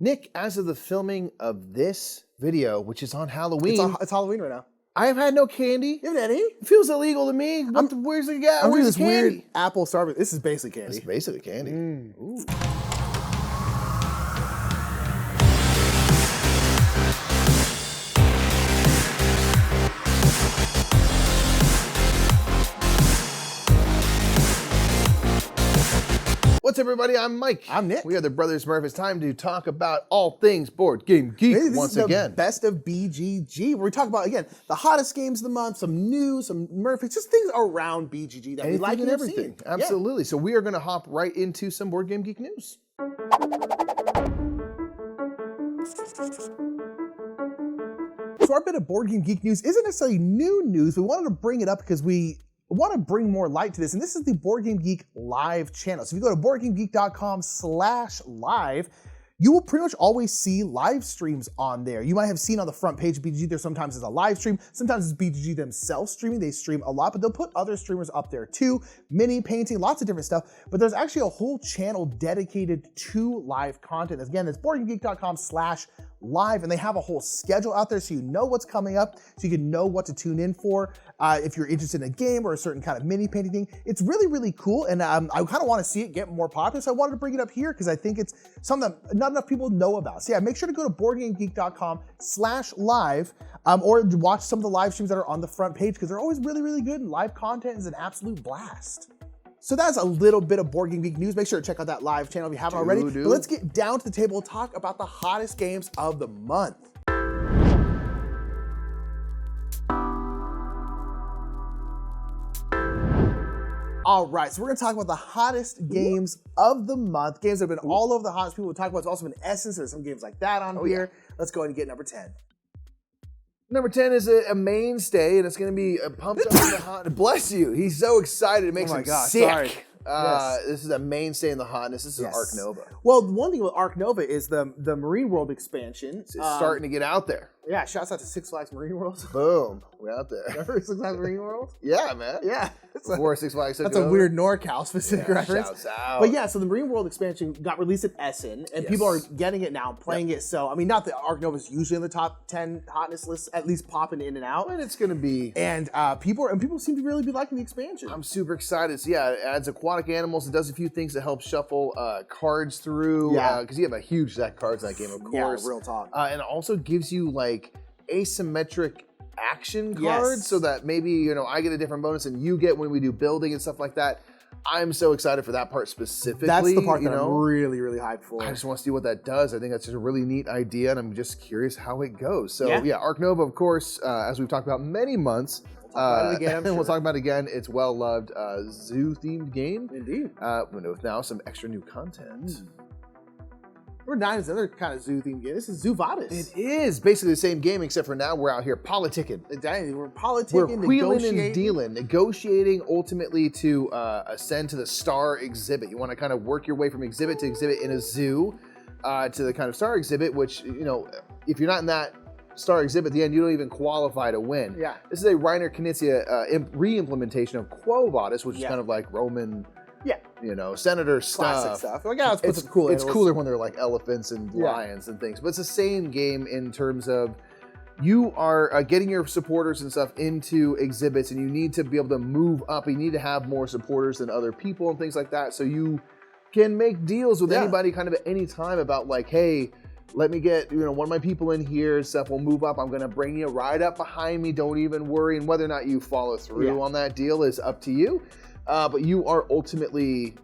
Nick, as of the filming of this video, which is on Halloween. It's Halloween right now. I have had no candy. You haven't had any? It feels illegal to me. Where's the guy? I'm Where's this the candy? weird apple Starbucks. This is basically candy. It's basically candy. Ooh. What's up, everybody? I'm Mike. I'm Nick. We are the Brothers Murph. It's time to talk about all things Board Game Geek once again. The best of BGG, where we talk about, again, the hottest games of the month, some news, some Murphy, just things around BGG that we like and everything. Absolutely. Yeah. So we are going to hop right into some Board Game Geek news. So our bit of Board Game Geek news isn't necessarily new news. We wanted to bring it up because we want to bring more light to this, and this is the Board Game Geek live channel. So if you go to BoardGameGeek.com/live, you will pretty much always see live streams on there. You might have seen on the front page of BGG, there sometimes is a live stream, sometimes it's BGG themselves streaming. They stream a lot, but they'll put other streamers up there too, mini painting, lots of different stuff. But there's actually a whole channel dedicated to live content. Again, it's BoardGameGeek.com/live, and they have a whole schedule out there so you know what's coming up, so you can know what to tune in for. If you're interested in a game or a certain kind of mini painting thing, it's really, really cool. And I kind of want to see it get more popular. So I wanted to bring it up here because I think it's something that not enough people know about. So yeah, make sure to go to BoardGameGeek.com/live or watch some of the live streams that are on the front page because they're always really, really good, and live content is an absolute blast. So that's a little bit of Board Game Geek news. Make sure to check out that live channel if you haven't already. But let's get down to the table and talk about the hottest games of the month. All right, so we're gonna talk about the hottest games of the month. Games that have been all over the hottest people will talk about. It's also been Essence. There's some games like that on here. Yeah. Let's go ahead and get number 10. Number 10 is a mainstay, and it's going to be pumped up in the hot. Bless you. He's so excited. It makes him sick. Sorry. Yes. This is a mainstay in the hotness. This is Ark Nova. Well, one thing with Ark Nova is the Marine World expansion. It's starting to get out there. Yeah, shouts out to Six Flags Marine World. Boom. We're out there. Remember Six Flags Marine World? Yeah, man. Yeah. Before Six Flags took That's a weird NorCal specific reference. Shouts out. But yeah, so the Marine World expansion got released at Essen, and people are getting it now, playing it. So, I mean, not that Ark Nova is usually in the top 10 hotness lists, at least popping in and out. But it's going to be. And people seem to really be liking the expansion. I'm super excited. So yeah, it adds aquatic animals. It does a few things to help shuffle cards through. Yeah. Because you have a huge deck of cards in that game, of course. Yeah, real talk. And it also gives you like asymmetric action cards so that maybe, I get a different bonus than you get when we do building and stuff like that. I'm so excited for that part specifically. That's the part that I'm really, really hyped for. I just want to see what that does. I think that's just a really neat idea, and I'm just curious how it goes. So yeah, Ark Nova, of course, as we've talked about many months. We'll talk about it again. It's well-loved zoo-themed game. Indeed. With now some extra new content. Number 9 is another kind of zoo-themed game. This is Zoo Vadis. It is basically the same game, except for now we're out here politicking. We're politicking, we're wheeling and dealing, negotiating ultimately to ascend to the star exhibit. You want to kind of work your way from exhibit to exhibit in a zoo to the kind of star exhibit, which, if you're not in that star exhibit at the end, you don't even qualify to win. Yeah. This is a Reiner Knizia re-implementation of Quo Vadis, which is kind of like Roman... senator classic stuff. Like, let's put some cool It's cooler when they're like elephants and lions and things. But it's the same game in terms of you are getting your supporters and stuff into exhibits, and you need to be able to move up. You need to have more supporters than other people and things like that. So you can make deals with anybody kind of at any time about like, hey, let me get one of my people in here and stuff. We'll move up. I'm going to bring you right up behind me. Don't even worry. And whether or not you follow through on that deal is up to you. But you are ultimately,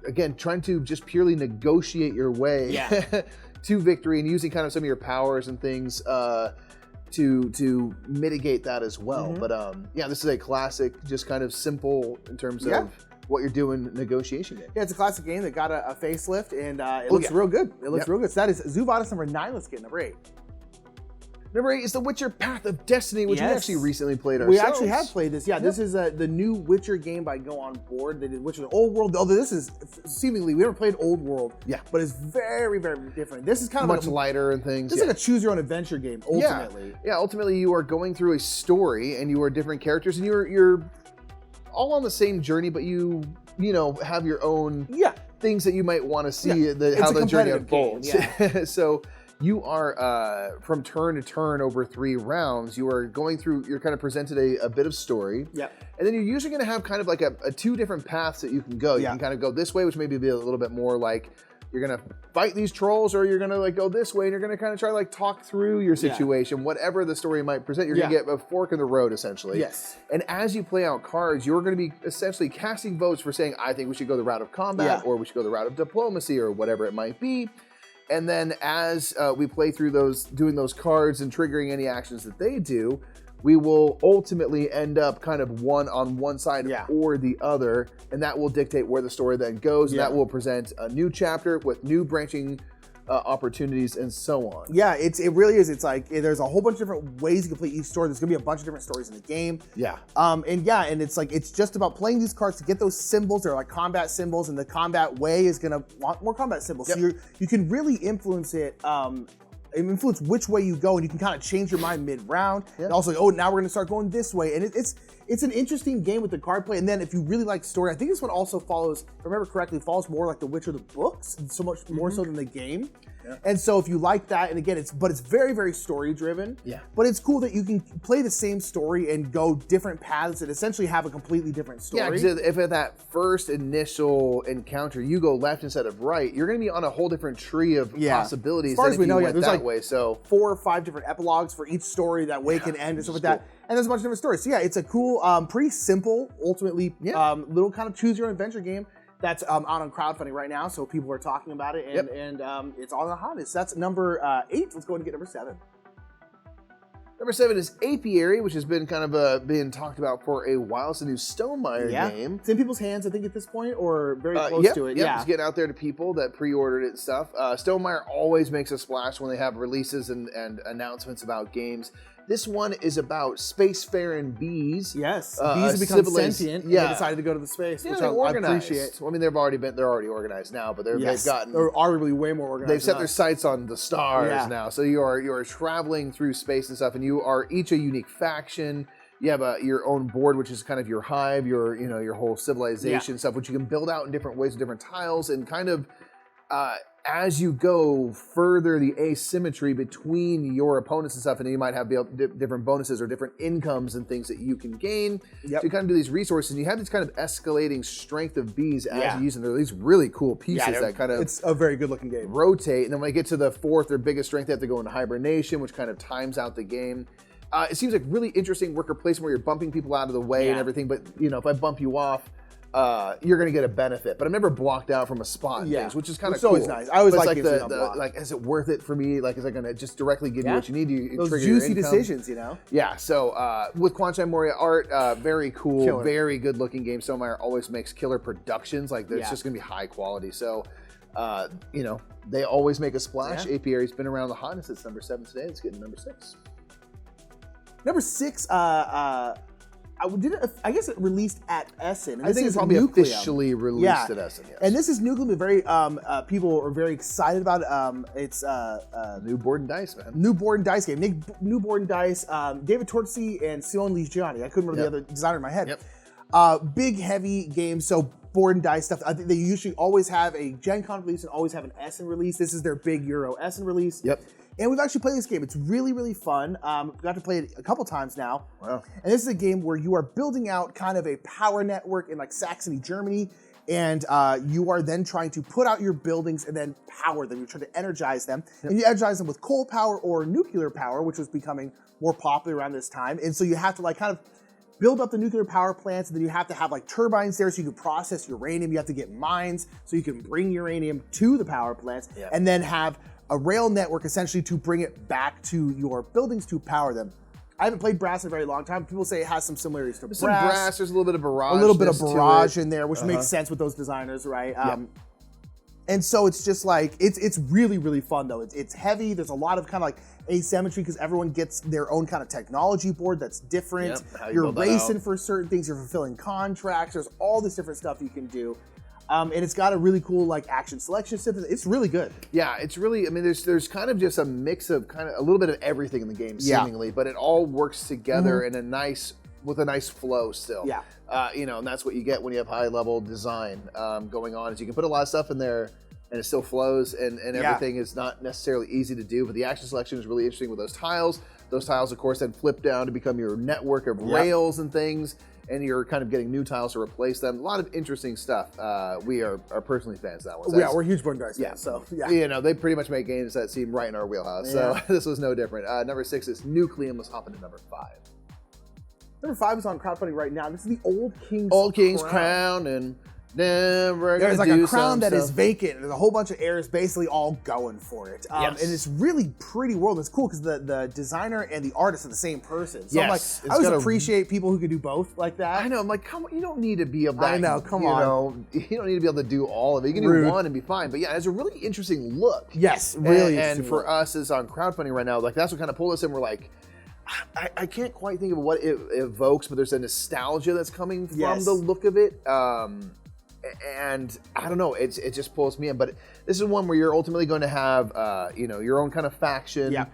again, trying to just purely negotiate your way to victory and using kind of some of your powers and things to mitigate that as well. But this is a classic, just kind of simple in terms of what you're doing negotiation game. Yeah, it's a classic game that got a facelift, and it looks real good. It looks real good. So that is Zoo Vadis number 9. Let's get number 8. Number 8 is The Witcher Path of Destiny, which we actually recently played ourselves. We actually have played this. Yeah, this is the new Witcher game by Go On Board. They did Witcher the Old World. Although this is seemingly, we never played Old World. Yeah. But it's very, very different. This is kind of much lighter and things. This is like a choose your own adventure game, ultimately. Yeah, ultimately you are going through a story and you are different characters and you're all on the same journey, but you have your own things that you might want to see how the journey unfolds. So you are from turn to turn over 3 rounds. You are going through. You're kind of presented a bit of story. And then you're usually going to have kind of like a 2 different paths that you can go. You can kind of go this way, which maybe be a little bit more like you're going to fight these trolls, or you're going to like go this way and you're going to kind of try to like talk through your situation, whatever the story might present. You're going to get a fork in the road, essentially. And as you play out cards, you're going to be essentially casting votes for saying, I think we should go the route of combat, or we should go the route of diplomacy, or whatever it might be. And then as we play through doing those cards and triggering any actions that they do, we will ultimately end up kind of on one side or the other, and that will dictate where the story then goes, and that will present a new chapter with new branching opportunities and so on. It really is. It's like there's a whole bunch of different ways you can play each story. There's gonna be a bunch of different stories in the game. And it's like it's just about playing these cards to get those symbols. They're like combat symbols, and the combat way is gonna want more combat symbols. So you can really influence it. Influence which way you go, and you can kind of change your mind mid-round. And also, now we're going to start going this way. And it's an interesting game with the card play. And then if you really like story, I think this one also follows, if I remember correctly, follows more like The Witcher, the books, and so much more so than the game. And so if you like that, and again, it's very, very story driven. But it's cool that you can play the same story and go different paths and essentially have a completely different story. Because if at that first initial encounter you go left instead of right, you're going to be on a whole different tree of possibilities. As far as we know, there's like way. So 4 or 5 different epilogues for each story that way can end and stuff like that. And there's a bunch of different stories. So it's a cool, pretty simple, ultimately little kind of choose your own adventure game. That's out on crowdfunding right now, so people are talking about it, and it's all in the hotness. That's number 8. Let's go ahead and get number 7. Number 7 is Apiary, which has been kind of being talked about for a while. It's a new Stonemaier game. It's in people's hands, I think, at this point, or very close to it. It's getting out there to people that pre-ordered it and stuff. Stonemaier always makes a splash when they have releases and announcements about games. This one is about spacefaring bees. Bees have become sentient, and they decided to go to the space, which I appreciate. Well, I mean, they're already organized now, but they're arguably way more organized. They've set their sights on the stars now. So you are traveling through space and stuff, and you are each a unique faction. You have your own board, which is kind of your hive, your whole civilization stuff, which you can build out in different ways with different tiles, and kind of as you go further the asymmetry between your opponents and stuff, and you might have different bonuses or different incomes and things that you can gain to kind of do these resources. And you have this kind of escalating strength of bees as you use them. They're these really cool pieces that kind of it's a very good looking game. Rotate, and then when they get to the 4th, their biggest strength, they have to go into hibernation, which kind of times out the game. It seems like really interesting worker placement where you're bumping people out of the way and everything. But if I bump you off, you're going to get a benefit, but I'm never blocked out from a spot, which is kind of cool. It's always nice. I always like the is it worth it for me? Like, is it going to just directly give you what you need? Those juicy decisions, Yeah. So with Quanchai Moria art, very cool, very good looking game. Stonemaier always makes killer productions. Like, it's just going to be high quality. So, they always make a splash. Apiary's been around the hotness. It's number 7 today. Let's get to number 6. Number 6. I guess it released at Essen. And I think it's probably Nucleum. Officially released at Essen. Yes. And this is Nucleum. Very people are very excited about it. It's new Board&Dice, man. New Board&Dice game. New Board&Dice. David Turczi and Simone Luciani. I couldn't remember the other designer in my head. Big, heavy game. So Board&Dice stuff. I think they usually always have a Gen Con release and always have an Essen release. This is their big Euro Essen release. And we've actually played this game. It's really, really fun. We got to play it a couple times now. Wow. And this is a game where you are building out kind of a power network in like Saxony, Germany. And you are then trying to put out your buildings and then power them. You're trying to energize them. And you energize them with coal power or nuclear power, which was becoming more popular around this time. And so you have to like kind of build up the nuclear power plants, and then you have to have like turbines there so you can process uranium. You have to get mines so you can bring uranium to the power plants, and then have a rail network essentially to bring it back to your buildings to power them. I haven't played Brass in a very long time. People say it has some similarities to Brass. Some Brass, there's a little bit of barrage. A little bit of barrage in there, which makes sense with those designers, right? And so it's just like, it's really, really fun though. It's heavy. There's a lot of kind of like asymmetry because everyone gets their own kind of technology board that's different. You're racing for certain things. You're fulfilling contracts. There's all this different stuff you can do. And it's got a really cool like action selection system. It's really good. Yeah, it's really, I mean, there's kind of just a mix of kind of a little bit of everything in the game seemingly, but it all works together in a nice with a nice flow still. Yeah. And that's what you get when you have high level design going on. Is you can put a lot of stuff in there, and it still flows, and everything is not necessarily easy to do. But the action selection is really interesting with those tiles. Those tiles, of course, then flip down to become your network of rails and things, and you're kind of getting new tiles to replace them. A lot of interesting stuff. We are personally fans of that one. So we're huge Board&Dice fans, so yeah. They pretty much make games that seem right in our wheelhouse. So this was no different. Number 6 is Nucleum. Let's hop into number 5. Number 5 is on crowdfunding right now. This is the Old King's Crown, and never there's like a crown that is vacant, and there's a whole bunch of heirs basically all going for it. And it's really pretty world. It's cool because the designer and the artist are the same person. So I'm like, I always appreciate people who can do both like that. I know. I'm like, come on, you don't need to be able. I know. Come on. You don't need to be able to do all of it. You can do one and be fine. But yeah, it's a really interesting look. Yes, really. And for us, as on crowdfunding right now, like that's what kind of pulled us in. We're like, I can't quite think of what it evokes, but there's a nostalgia that's coming from the look of it. And I don't know, it just pulls me in. But this is one where you're ultimately going to have, your own kind of faction. Yeah.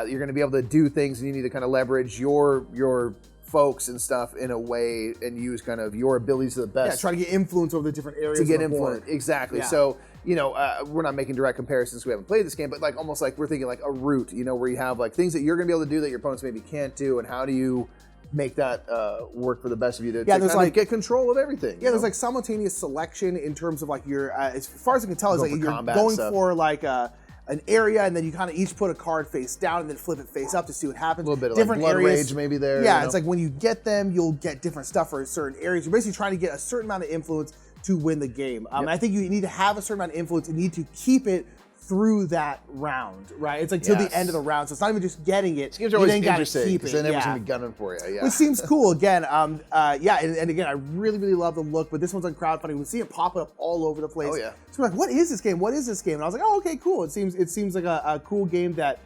You're going to be able to do things, and you need to kind of leverage your folks and stuff in a way, and use kind of your abilities to the best. Yeah, try to get influence over the different areas. To get influence, exactly. Yeah. So we're not making direct comparisons. We haven't played this game, but like almost like we're thinking like a route. Where you have like things that you're going to be able to do that your opponents maybe can't do, and how do you make that work for the best of you to get control of everything. Yeah, there's like simultaneous selection in terms of like your, as far as I can tell, is like you're going for like an area, and then you kind of each put a card face down and then flip it face up to see what happens. A little bit of different like blood areas, rage maybe there. Yeah, it's like when you get them, you'll get different stuff for certain areas. You're basically trying to get a certain amount of influence to win the game. And I think you need to have a certain amount of influence and need to keep it through that round, right? It's like till the end of the round, so it's not even just getting it. You then got to keep it. Because then everyone's going to be gunning for you. Yeah. Which seems cool. Again, and again, I really, really love the look, but this one's on crowdfunding. We see it popping up all over the place. Oh, yeah. So we're like, what is this game? What is this game? And I was like, oh, okay, cool. It seems like a cool game that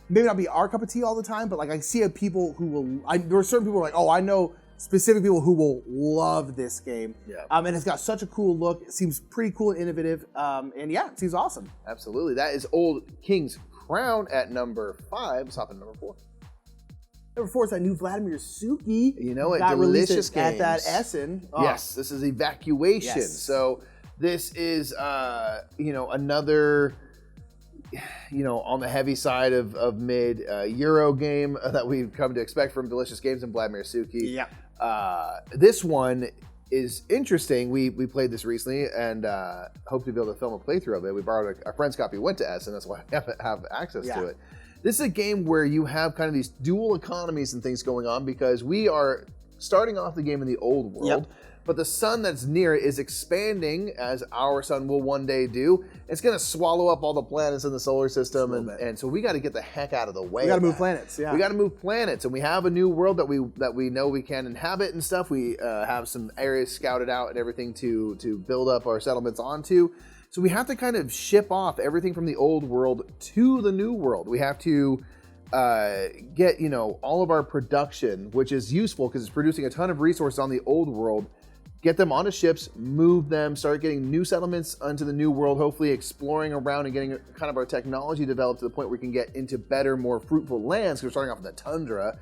maybe not be our cup of tea all the time, but like I see people who will, there are certain people who are like, oh, I know specific people who will love this game. Yeah. And it's got such a cool look. It seems pretty cool and innovative. And yeah, it seems awesome. Absolutely. That is Old King's Crown at number 5. Let's hop into number 4. Number 4 is that new Vladimír Suchý. Delicious games. At that Essen. Oh. Yes, this is Evacuation. Yes. So this is, another, on the heavy side of mid Euro game that we've come to expect from Delicious Games and Vladimír Suchý. Yeah. This one is interesting. We played this recently and hope to be able to film a playthrough of it. We borrowed a friend's copy, went to Essen, that's why I have access to it. This is a game where you have kind of these dual economies and things going on because we are starting off the game in the old world. Yep. But the sun that's near it is expanding, as our sun will one day do. It's going to swallow up all the planets in the solar system, and so we got to get the heck out of the way. We got to move planets. Yeah, we got to move planets, and we have a new world that we know we can inhabit and stuff. We have some areas scouted out and everything to build up our settlements onto. So we have to kind of ship off everything from the old world to the new world. We have to get all of our production, which is useful because it's producing a ton of resources on the old world. Get them onto ships, move them, start getting new settlements onto the new world, hopefully exploring around and getting kind of our technology developed to the point where we can get into better, more fruitful lands, because we're starting off in the tundra,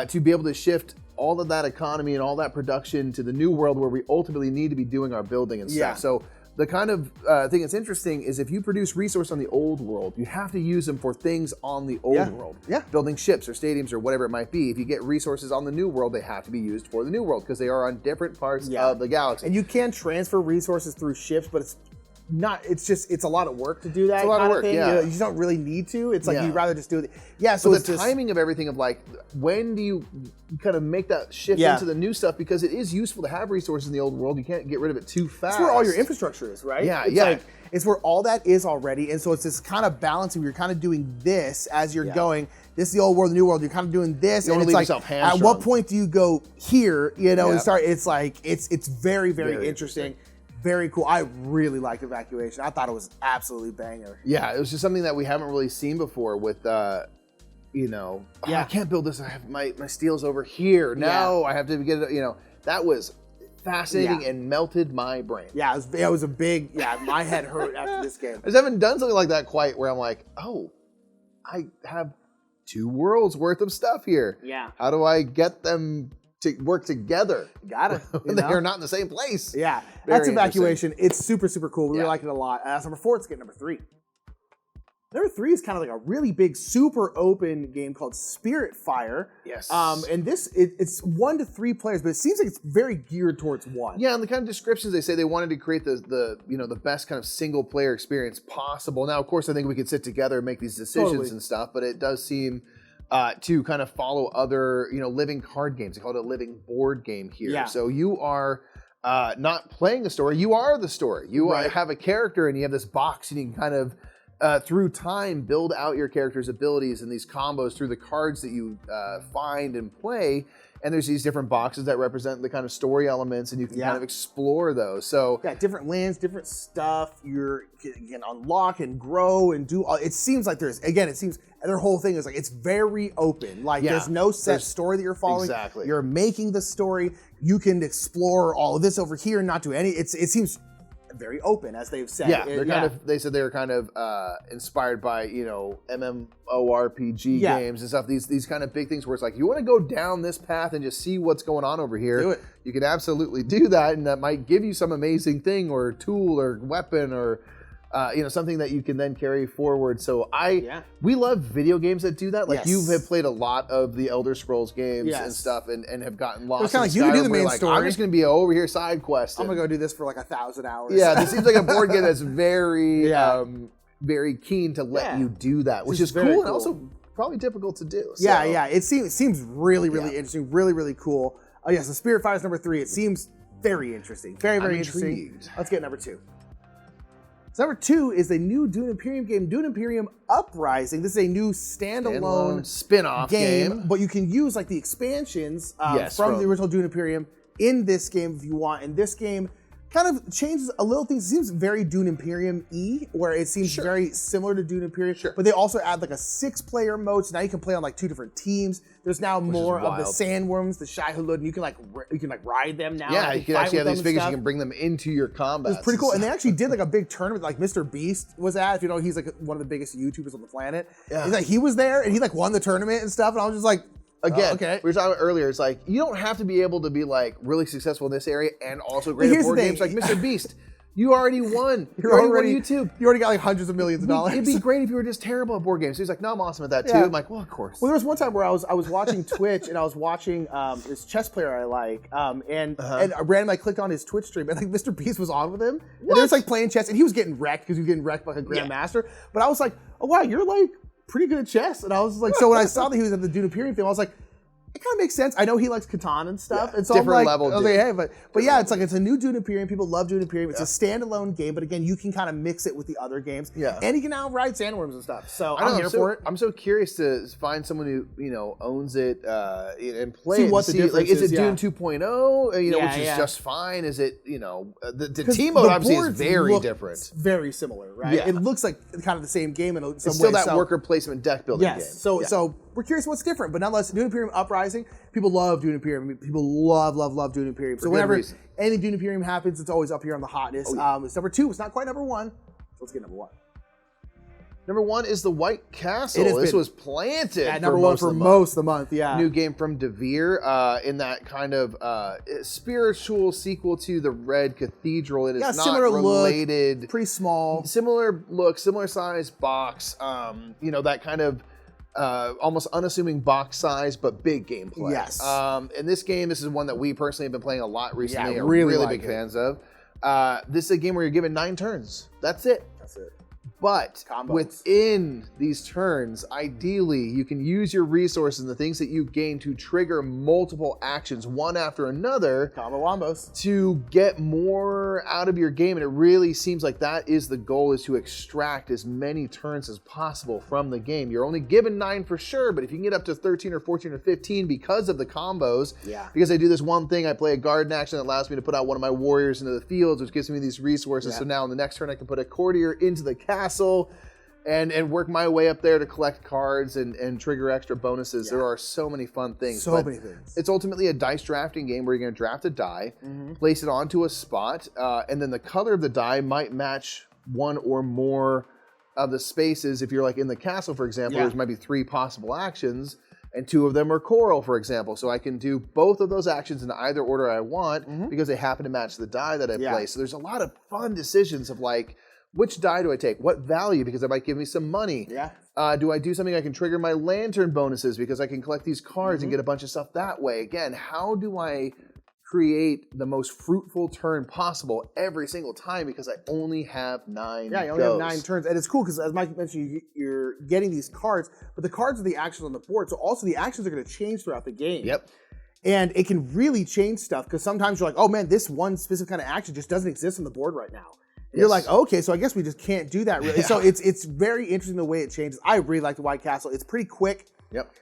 to be able to shift all of that economy and all that production to the new world where we ultimately need to be doing our building and stuff. So the kind of thing that's interesting is if you produce resource on the old world, you have to use them for things on the old world. Yeah. Building ships or stadiums or whatever it might be. If you get resources on the new world, they have to be used for the new world because they are on different parts of the galaxy. And you can transfer resources through ships, but it's a lot of work to do that. It's a lot of work, thing. You just don't really need to. It's like you'd rather just do it. Yeah, so the timing of everything of like, when do you kind of make that shift into the new stuff? Because it is useful to have resources in the old world. You can't get rid of it too fast. It's where all your infrastructure is, right? It's where all that is already. And so it's this kind of balancing where you're kind of doing this as you're going. This is the old world, the new world. You're kind of doing this. You and it's like, at what point do you go here, and start? It's like, it's very, very interesting. Very cool. I really liked Evacuation. I thought it was absolutely banger. Yeah, it was just something that we haven't really seen before with, I can't build this. I have my steel's over here. Now I have to get it, that was fascinating and melted my brain. Yeah, it was a big, my head hurt after this game. I just haven't done something like that quite where I'm like, oh, I have 2 worlds worth of stuff here. Yeah. How do I get them to work together. Got it. They're not in the same place. Yeah, Very that's Evacuation. It's super, super cool. We Yeah. really like it a lot. That's number 4. Let's get number 3. Number 3 is kind of like a really big, super open game called Spirit Fire. Yes. And this, it's 1 to 3 players, but it seems like it's very geared towards 1. Yeah, and the kind of descriptions they say they wanted to create the best kind of single player experience possible. Now, of course, I think we could sit together and make these decisions and stuff, but it does seem to kind of follow other living card games. They call it a living board game here. Yeah. So you are not playing a story; you are the story. You have a character, and you have this box, and you can kind of through time build out your character's abilities and these combos through the cards that you find and play. And there's these different boxes that represent the kind of story elements, and you can kind of explore those. So different lands, different stuff. You can unlock and grow and do. It seems like their whole thing is like it's very open. Like there's no set story that you're following. Exactly. You're making the story. You can explore all of this over here and not do any. It seems very open, as they've said. Yeah, they said they're kind of inspired by MMORPG games and stuff. These kind of big things where it's like you want to go down this path and just see what's going on over here. Do it. You can absolutely do that, and that might give you some amazing thing or tool or weapon or something that you can then carry forward. So we love video games that do that. Like you have played a lot of the Elder Scrolls games and stuff, and have gotten lost. It's kind of like you Skyrim, can do the where main you're like, story. I'm just going to be over here side questing. I'm gonna go do this for like 1,000 hours. Yeah, this seems like a board game that's very, very keen to let you do that, which is cool and also probably difficult to do. So. Yeah. It seems really, really interesting. Really, really cool. Oh yeah, so Spirit Fire is number 3. It seems very interesting. Very, very interesting. Intrigued. Let's get number 2. So number 2 is the new Dune Imperium game, Dune Imperium Uprising. This is a new standalone spin-off game, but you can use like the expansions from the original Dune Imperium in this game if you want. And this game kind of changes a little things. It seems very Dune Imperium-y, where it seems very similar to Dune Imperium. But they also add like a 6-player mode, so now you can play on like 2 different teams. There's now more of the sandworms, the Shai-Hulud, and you can ride them now. Yeah, you can actually have these figures. You can bring them into your combat. It's pretty cool, and they actually did like a big tournament. Like Mr. Beast was at. If you know, he's like one of the biggest YouTubers on the planet. Yeah, he's like he was there, and he like won the tournament and stuff. And I was just like. Again, we were talking about earlier, it's like, you don't have to be able to be like really successful in this area and also great at board games like Mr. Beast. You already won. You're already on YouTube. You already got like hundreds of millions of dollars. It'd be great if you were just terrible at board games. So he's like, no, I'm awesome at that too. I'm like, well, of course. Well, there was one time where I was watching Twitch and I was watching this chess player I like, and I randomly clicked on his Twitch stream and like Mr. Beast was on with him. And they was like playing chess and he was getting wrecked because he was getting wrecked by like a grandmaster. But I was like, oh wow, you're like pretty good at chess. And I was like, so when I saw that he was at the Dune Imperium thing, I was like, it kind of makes sense. I know he likes Catan and stuff. And so different I'm like, level. I was like, hey, but yeah, it's like it's a new Dune Imperium. People love Dune Imperium. It's a standalone game, but again, you can kind of mix it with the other games. Yeah. And you can now ride sandworms and stuff. So I'm here for it. I'm so curious to find someone who owns it and play See it. what the difference is. Is it Dune 2.0? Which is just fine. Is it the team mode obviously is very different. Very similar, right? Yeah. It looks like kind of the same game in some way. It's still that worker placement deck building game. So we're curious what's different, but nonetheless, Dune Imperium Uprising. People love Dune Imperium. People love Dune Imperium. So whenever anything Dune Imperium happens, it's always up here on the hotness. It's number 2. It's not quite number 1. So let's get number 1. Number 1 is the White Castle. This was planted at number 1 for most of the month. Yeah, new game from Devir in that kind of spiritual sequel to the Red Cathedral. It is not similar related. Look, pretty small. Similar look, similar size box. That kind of almost unassuming box size, but big gameplay. Yes. And this game, this is one that we personally have been playing a lot recently. Yeah, really big fans of. This is a game where you're given 9 turns. That's it. But within these turns, ideally, you can use your resources and the things that you gain to trigger multiple actions, one after another. Combo wombos. To get more out of your game. And it really seems like that is the goal, is to extract as many turns as possible from the game. You're only given 9 for sure, but if you can get up to 13 or 14 or 15 because of the combos, because I do this one thing, I play a garden action that allows me to put out one of my warriors into the fields, which gives me these resources. So now in the next turn, I can put a courtier into the castle and work my way up there to collect cards and trigger extra bonuses. There are so many fun things. So many things. It's ultimately a dice drafting game where you're going to draft a die, place it onto a spot, and then the color of the die might match one or more of the spaces. If you're like in the castle, for example, there's might be 3 possible actions. and 2 of them are coral, for example. So I can do both of those actions in either order I want because they happen to match the die that I play. So there's a lot of fun decisions of like, which die do I take? What value? Because it might give me some money. Yeah. Do I do something I can trigger my lantern bonuses because I can collect these cards and get a bunch of stuff that way? Again, how do I create the most fruitful turn possible every single time because I only have 9 Yeah, you only have 9 turns. And it's cool because as Mike mentioned, you're getting these cards, but the cards are the actions on the board. So also the actions are going to change throughout the game. Yep. And it can really change stuff because sometimes you're like, oh man, this one specific kind of action just doesn't exist on the board right now. And you're like, okay, so I guess we just can't do that really. So it's very interesting the way it changes. I really like the White Castle. It's pretty quick. Yep.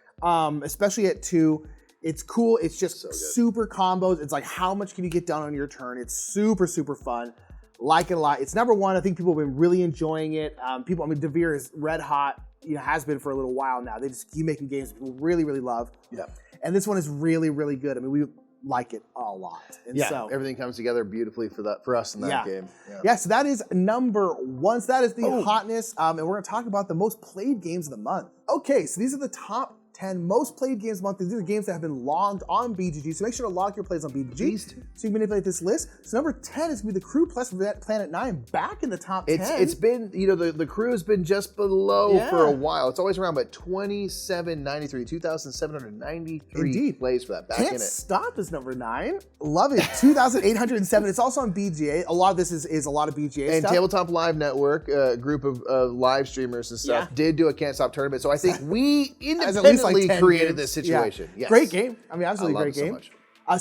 Especially at 2. It's cool. It's just super combos. It's like, how much can you get done on your turn? It's super, super fun. Like it a lot. It's number 1. I think people have been really enjoying it. Devere is red hot. Has been for a little while now. They just keep making games people really, really love. Yeah. And this one is really, really good. I mean, we like it a lot. And so everything comes together beautifully for us in that game. Yeah, so that is number 1. So that is the hotness. And we're going to talk about the most played games of the month. Okay, so these are the top 10 most played games of the month. These are games that have been logged on BGG. So make sure to log your plays on BGG so you can manipulate this list. So number 10 is going to be the Crew plus Planet 9 back in the top 10. It's been, the Crew has been just below for a while. It's always around, but 2793, 2,793 plays for that. Back Can't in it. Stop is number 9. Love it. 2,807. It's also on BGA. A lot of this is a lot of BGA and stuff. Tabletop Live Network, a group of live streamers and stuff, did do a Can't Stop tournament. So I think we independently created this situation. Yes. Great game. I mean, absolutely great game. So much.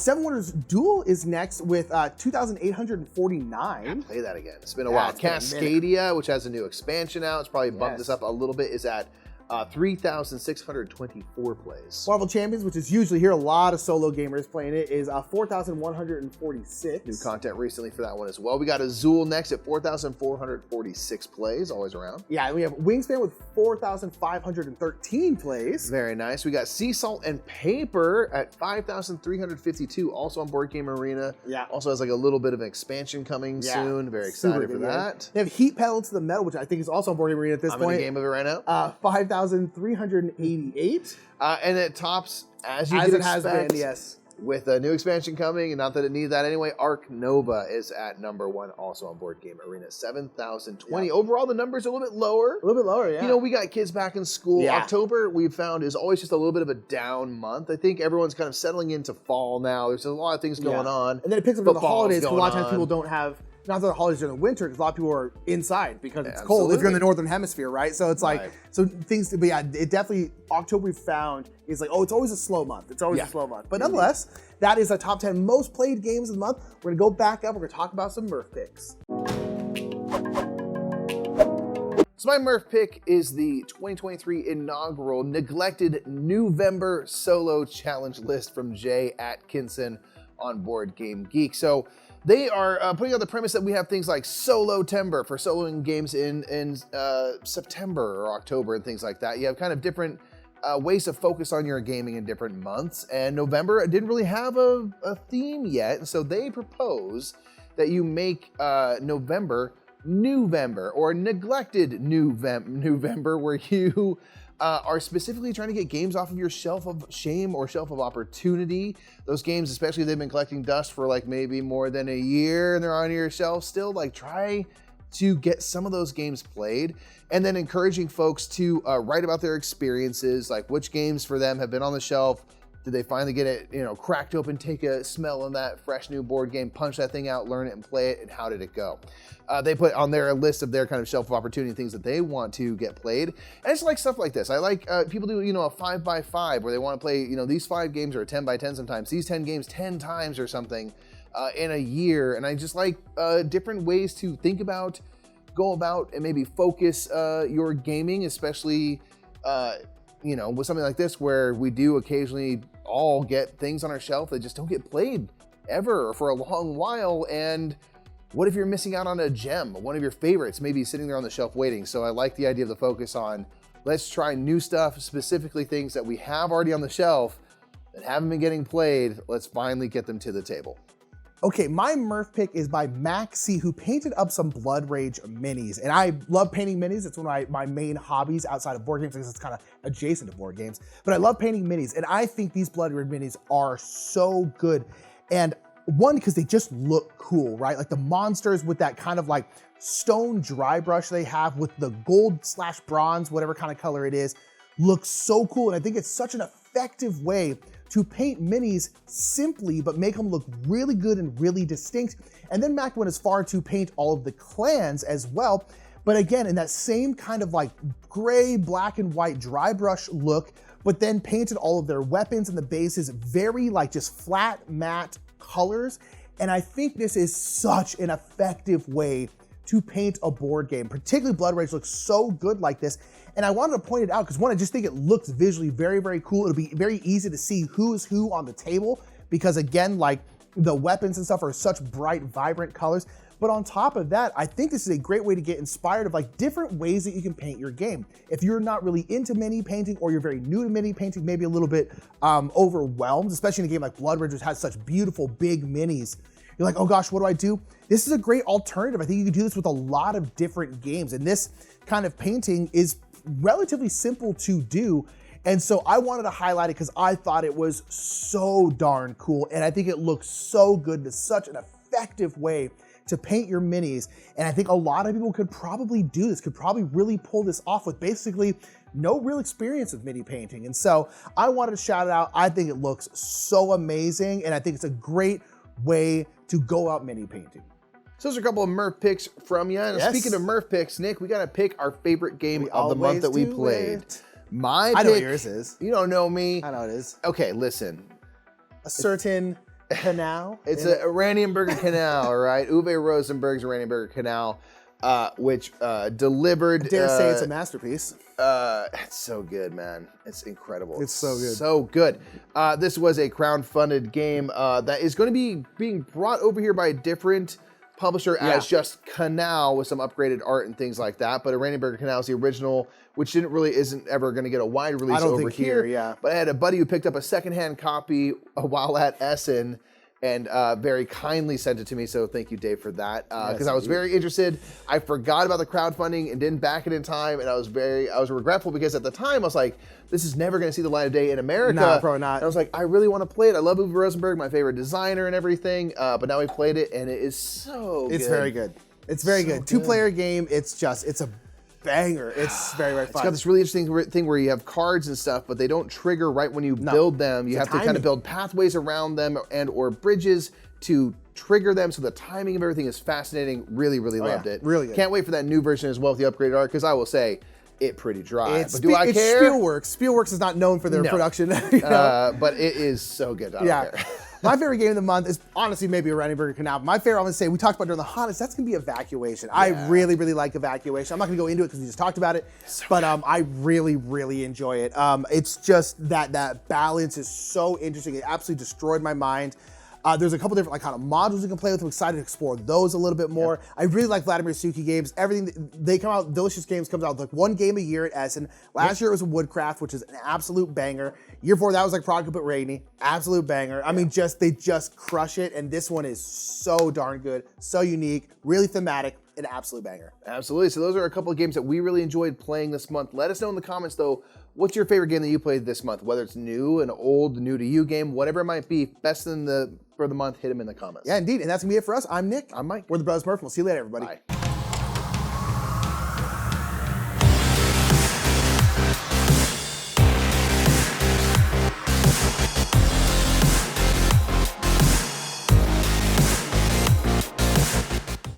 Seven Wonders Duel is next with 2,849. Play that again. It's been a while. Cascadia, which has a new expansion out, it's probably bumped this up a little bit, is at 3,624 plays. Marvel Champions, which is usually here, a lot of solo gamers playing it, is 4,146. New content recently for that one as well. We got Azul next at 4,446 plays, always around. Yeah, and we have Wingspan with 4,513 plays. Very nice. We got Sea Salt and Paper at 5,352, also on Board Game Arena. Yeah. Also has like a little bit of an expansion coming soon. Very excited for that. They have Heat Pedal to the Metal, which I think is also on Board Game Arena at this point. I'm in the game of it right now. 5,388. And it tops, as you can expect, has been, yes. With a new expansion coming, and not that it needs that anyway, Arc Nova is at number 1, also on Board Game Arena, 7,020. Overall, the number's a little bit lower. A little bit lower, yeah. We got kids back in school. October, we've found, is always just a little bit of a down month. I think everyone's kind of settling into fall now. There's a lot of things going on. And then it picks up in the holidays, because a lot of times people don't have... Not that the holidays during the winter, because a lot of people are inside because it's cold if you're in the northern hemisphere, right? So it's like, so things, but yeah, it definitely, October we found is like, it's always a slow month. It's always a slow month. But nonetheless, that is the top 10 most played games of the month. We're going to go back up. We're going to talk about some Murph picks. So my Murph pick is the 2023 inaugural Neglected November Solo Challenge list from Jay Atkinson on BoardGameGeek. So they are putting out the premise that we have things like Solo-tember for soloing games in September or October and things like that. You have kind of different ways to focus on your gaming in different months. And November didn't really have a theme yet. And so they propose that you make November November or Neglected November, where you are specifically trying to get games off of your shelf of shame or shelf of opportunity. Those games, especially if they've been collecting dust for like maybe more than a year and they're on your shelf still, like try to get some of those games played, and then encouraging folks to write about their experiences, like which games for them have been on the shelf. Did they finally get it, cracked open, take a smell on that fresh new board game, punch that thing out, learn it, and play it, and how did it go? They put on there a list of their kind of shelf of opportunity things that they want to get played. And I just like stuff like this. I like people do, a 5x5 where they want to play, these 5 games or a 10x10 sometimes, these 10 games 10 times or something in a year. And I just like different ways to think about, go about, and maybe focus your gaming, especially, with something like this where we do occasionally all get things on our shelf that just don't get played ever or for a long while. And what if you're missing out on a gem, one of your favorites, maybe sitting there on the shelf waiting? So I like the idea of the focus on, let's try new stuff, specifically things that we have already on the shelf that haven't been getting played. Let's finally get them to the table. Okay, my Murph pick is by Maxi, who painted up some Blood Rage minis. And I love painting minis. It's one of my main hobbies outside of board games because it's kind of adjacent to board games. But I love painting minis. And I think these Blood Rage minis are so good. And one, because they just look cool, right? Like the monsters with that kind of like stone dry brush they have with the gold/bronze, whatever kind of color it is, looks so cool. And I think it's such an effective way to paint minis simply, but make them look really good and really distinct. And then Mac went as far to paint all of the clans as well. But again, in that same kind of like gray, black and white dry brush look, but then painted all of their weapons and the bases very like just flat, matte colors. And I think this is such an effective way to paint a board game. Particularly Blood Rage looks so good like this. And I wanted to point it out because one, I just think it looks visually very, very cool. It'll be very easy to see who is who on the table because again, like the weapons and stuff are such bright, vibrant colors. But on top of that, I think this is a great way to get inspired of like different ways that you can paint your game. If you're not really into mini painting or you're very new to mini painting, maybe a little bit overwhelmed, especially in a game like Blood Rage, which has such beautiful big minis. You're like, oh gosh, what do I do? This is a great alternative. I think you can do this with a lot of different games. And this kind of painting is relatively simple to do. And so I wanted to highlight it because I thought it was so darn cool. And I think it looks so good. It's such an effective way to paint your minis. And I think a lot of people could probably do this, could probably really pull this off with basically no real experience with mini painting. And so I wanted to shout it out. I think it looks so amazing. And I think it's a great way to go out mini painting. So those are a couple of Murph picks from you. And speaking of Murph picks, Nick, we got to pick our favorite game of the month that we played. My pick, I know what yours is. You don't know me. I know it is. Okay, listen. A certain canal. It's a Oranienburger Canal, all right? Uwe Rosenberg's Oranienburger Canal, which delivered. I dare say it's a masterpiece. It's so good, man. It's incredible. It's so good. So good. This was a crowd-funded game that is going to be being brought over here by a different publisher as just Canal with some upgraded art and things like that. But Oranienburger Canal is the original, which isn't ever going to get a wide release over here. But I had a buddy who picked up a secondhand copy while at Essen and very kindly sent it to me. So thank you, Dave, for that. Because I was very interested. I forgot about the crowdfunding and didn't back it in time. And I was regretful because at the time I was like, this is never going to see the light of day in America. No, probably not. And I was like, I really want to play it. I love Uwe Rosenberg, my favorite designer and everything. But now we played it and it is so good. It's very good. It's very good. Two-player game. It's a banger. It's very, very fun. It's got this really interesting thing where you have cards and stuff, but they don't trigger right when you build them. You have to kind of build pathways around them or bridges to trigger them. So the timing of everything is fascinating. Really, really loved it. Really good. Can't wait for that new version as well with the upgraded art because I will say, it pretty dry. But do I care? Spielworks. Spielworks is not known for their production. But it is so good. I don't care. My favorite game of the month is honestly maybe Oranienburger Canal. My favorite, I'm going to say, we talked about during the Hotness, that's going to be Evacuation. I really, really like Evacuation. I'm not going to go into it because we just talked about it, but I really, really enjoy it. It's just that balance is so interesting. It absolutely destroyed my mind. There's a couple different like kind of modules you can play with. I'm excited to explore those a little bit more. I really like Vladimír Suchý games. Everything they come out, Delicious Games comes out like one game a year at Essen. Last year it was Woodcraft, which is an absolute banger. Year before that was like Prague but Rainy, absolute banger. I mean, they just crush it, and this one is so darn good, so unique, really thematic. An absolute banger. Absolutely. So those are a couple of games that we really enjoyed playing this month. Let us know in the comments, though, what's your favorite game that you played this month? Whether it's new, an old, new to you game, whatever it might be, best for the month, hit them in the comments. Yeah, indeed. And that's going to be it for us. I'm Nick. I'm Mike. We're the Brothers Murph. We'll see you later, everybody. Bye.